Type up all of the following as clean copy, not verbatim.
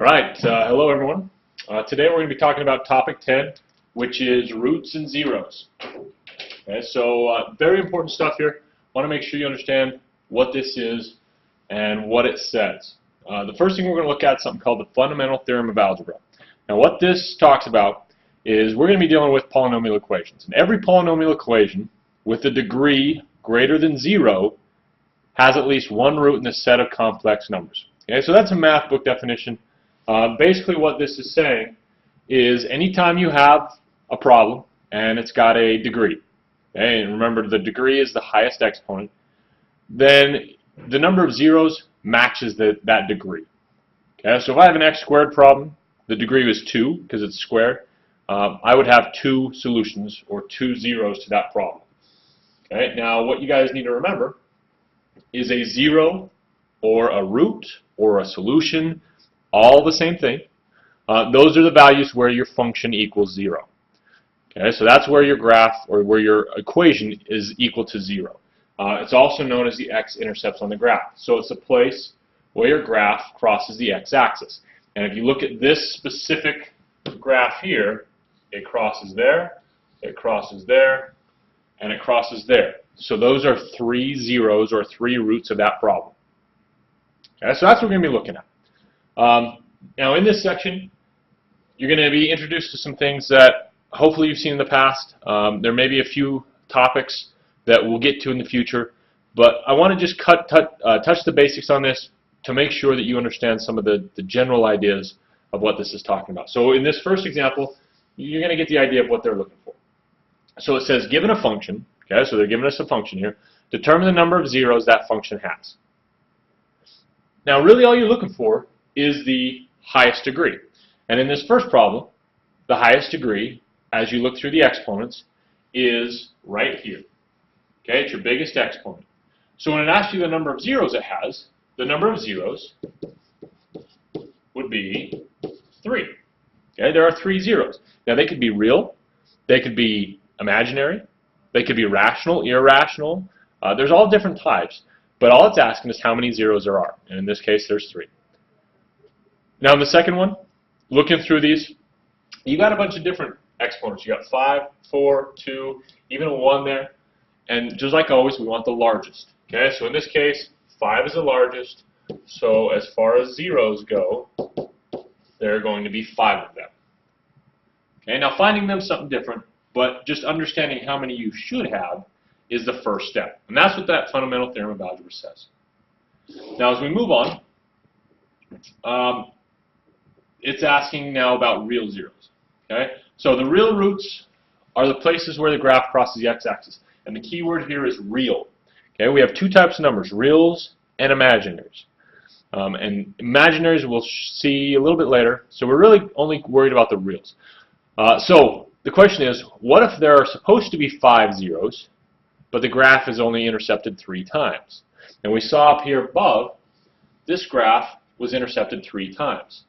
All right, hello everyone. Today we're going to be talking about topic 10, which is roots and zeros. Okay, so very important stuff here. Want to make sure you understand what this is and what it says. The first thing we're going to look at is something called the fundamental theorem of algebra. Now what this talks about is we're going to be dealing with polynomial equations. And every polynomial equation with a degree greater than 0 has at least one root in the set of complex numbers. Okay, so that's a math book definition. Basically what this is saying is anytime you have a problem and it's got a degree, okay, and remember the degree is the highest exponent, then the number of zeros matches that degree. Okay, so if I have an x squared problem, the degree is 2 because it's squared, I would have 2 solutions or 2 zeros to that problem. Okay, now what you guys need to remember is a zero or a root or a solution, all the same thing. Those are the values where your function equals 0. Okay, so that's where your graph or where your equation is equal to 0. It's also known as the x-intercepts on the graph. So it's a place where your graph crosses the x-axis. And if you look at this specific graph here, it crosses there, it crosses there, and it crosses there. So those are 3 zeros or 3 roots of that problem. Okay, so that's what we're going to be looking at. Now in this section, you're going to be introduced to some things that hopefully you've seen in the past. There may be a few topics that we'll get to in the future, but I want to just touch the basics on this to make sure that you understand some of the general ideas of what this is talking about. So in this first example, you're going to get the idea of what they're looking for. So it says given a function, okay, so they're giving us a function here, determine the number of zeros that function has. Now really all you're looking for is the highest degree. And in this first problem, the highest degree, as you look through the exponents, is right here. Okay, it's your biggest exponent. So when it asks you the number of zeros it has, the number of zeros would be 3. Okay, there are 3 zeros. Now they could be real, they could be imaginary, they could be rational, irrational. There's all different types, but all it's asking is how many zeros there are. And in this case, there's 3. Now in the second one, looking through these, you got a bunch of different exponents. You got 5, 4, 2, even a 1 there. And just like always, we want the largest. Okay, so in this case, 5 is the largest. So as far as zeros go, there are going to be 5 of them. Okay, now finding them is something different, but just understanding how many you should have is the first step. And that's what that fundamental theorem of algebra says. Now as we move on, it's asking now about real zeros. Okay, so the real roots are the places where the graph crosses the x-axis. And the key word here is real. Okay, we have 2 types of numbers, reals and imaginaries. And imaginaries we'll see a little bit later, so we're really only worried about the reals. So the question is, what if there are supposed to be 5 zeros, but the graph is only intercepted 3 times? And we saw up here above, this graph was intercepted 3 times.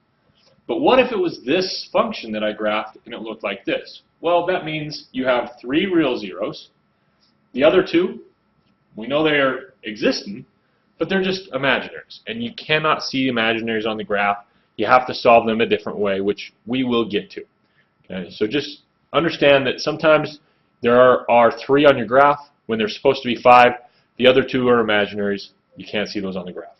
But what if it was this function that I graphed and it looked like this? Well, that means you have 3 real zeros. The other 2, we know they are existing, but they're just imaginaries. And you cannot see imaginaries on the graph. You have to solve them a different way, which we will get to. Okay? So just understand that sometimes there are 3 on your graph when there's supposed to be 5. The other 2 are imaginaries. You can't see those on the graph.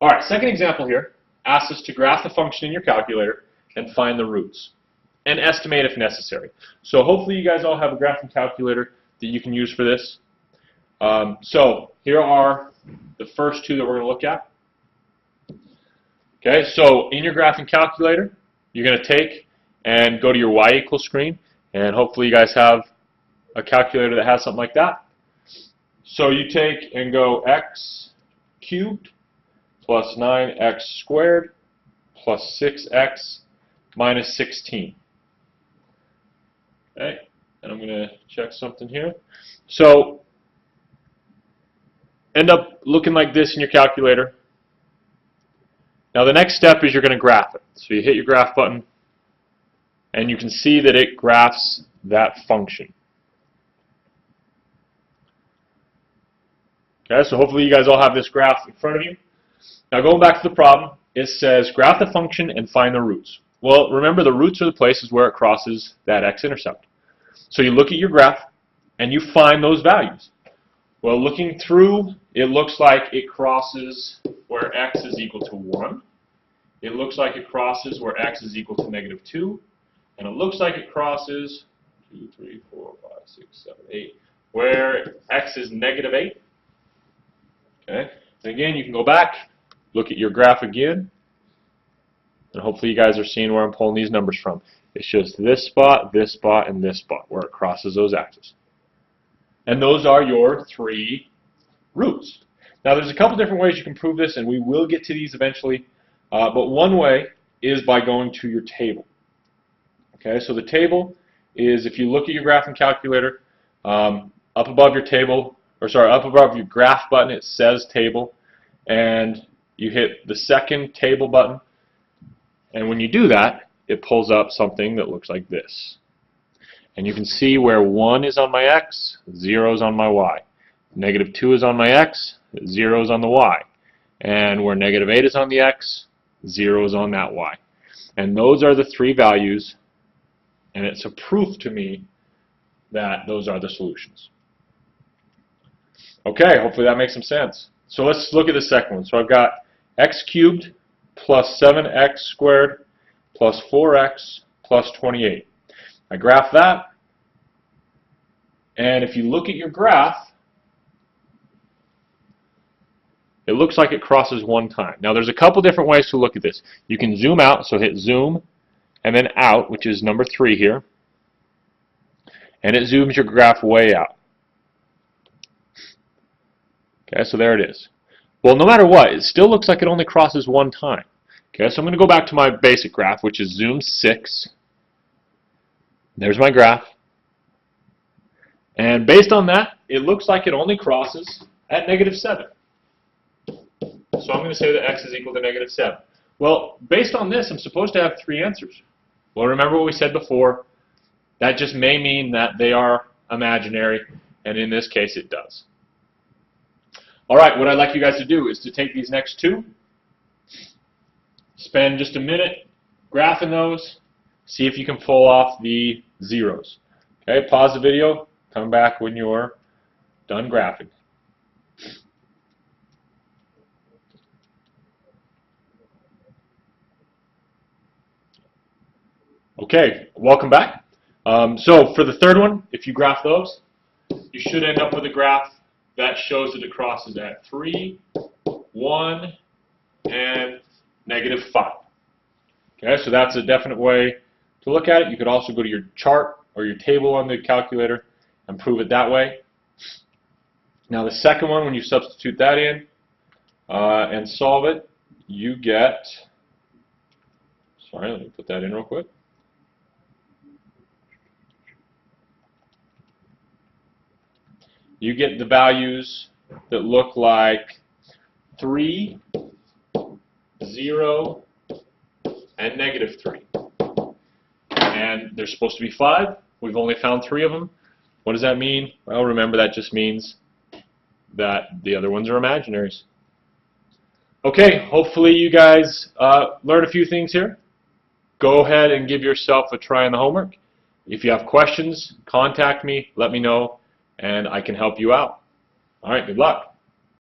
All right, second example here asks us to graph the function in your calculator and find the roots and estimate if necessary. So hopefully you guys all have a graphing calculator that you can use for this. So here are the first 2 that we're going to look at. Okay, so in your graphing calculator, you're going to take and go to your y equals screen, and hopefully you guys have a calculator that has something like that. So you take and go x cubed plus 9x squared plus 6x minus 16. Okay, and I'm going to check something here. So end up looking like this in your calculator. Now the next step is you're going to graph it. So you hit your graph button, and you can see that it graphs that function. Okay, so hopefully you guys all have this graph in front of you. Now going back to the problem, it says graph the function and find the roots. Well, remember the roots are the places where it crosses that x-intercept. So you look at your graph and you find those values. Well, looking through, it looks like it crosses where x is equal to 1. It looks like it crosses where x is equal to -2. And it looks like it crosses 2, 3, 4, 5, 6, 7, 8, where x is -8. Okay. And again, you can go back, look at your graph again, and hopefully you guys are seeing where I'm pulling these numbers from. It's just this spot, and this spot where it crosses those axes. And those are your 3 roots. Now there's a couple different ways you can prove this, and we will get to these eventually, but one way is by going to your table. Okay, so the table is, if you look at your graphing calculator, up above your table, or sorry, up above your graph button, it says table, and you hit the second table button, and when you do that, it pulls up something that looks like this. And you can see where 1 is on my x, 0 is on my y. -2 is on my x, 0 is on the y. And where -8 is on the x, 0 is on that y. And those are the 3 values, and it's a proof to me that those are the solutions. Okay, hopefully that makes some sense. So let's look at the second one. So I've got x cubed plus 7x squared plus 4x plus 28. I graph that, and if you look at your graph, it looks like it crosses 1 time. Now there's a couple different ways to look at this. You can zoom out, so hit zoom, and then out, which is number 3 here, and it zooms your graph way out. Okay, so there it is. Well, no matter what, it still looks like it only crosses 1 time. Okay, so I'm going to go back to my basic graph, which is zoom 6. There's my graph. And based on that, it looks like it only crosses at -7. So I'm going to say that x is equal to -7. Well, based on this, I'm supposed to have 3 answers. Well, remember what we said before. That just may mean that they are imaginary, and in this case it does. All right, what I'd like you guys to do is to take these next 2, spend just a minute graphing those, see if you can pull off the zeros. Okay, pause the video, come back when you're done graphing. Okay, welcome back. So for the third one, if you graph those, you should end up with a graph that shows that it crosses at 3, 1, and -5. Okay, so that's a definite way to look at it. You could also go to your chart or your table on the calculator and prove it that way. Now the second one, when you substitute that in and solve it, you get, sorry, let me put that in real quick. You get the values that look like 3, 0, and -3. And there's supposed to be 5. We've only found 3 of them. What does that mean? Well, remember, that just means that the other ones are imaginaries. Okay, hopefully you guys learn a few things here. Go ahead and give yourself a try on the homework. If you have questions, contact me, let me know, and I can help you out. All right, good luck.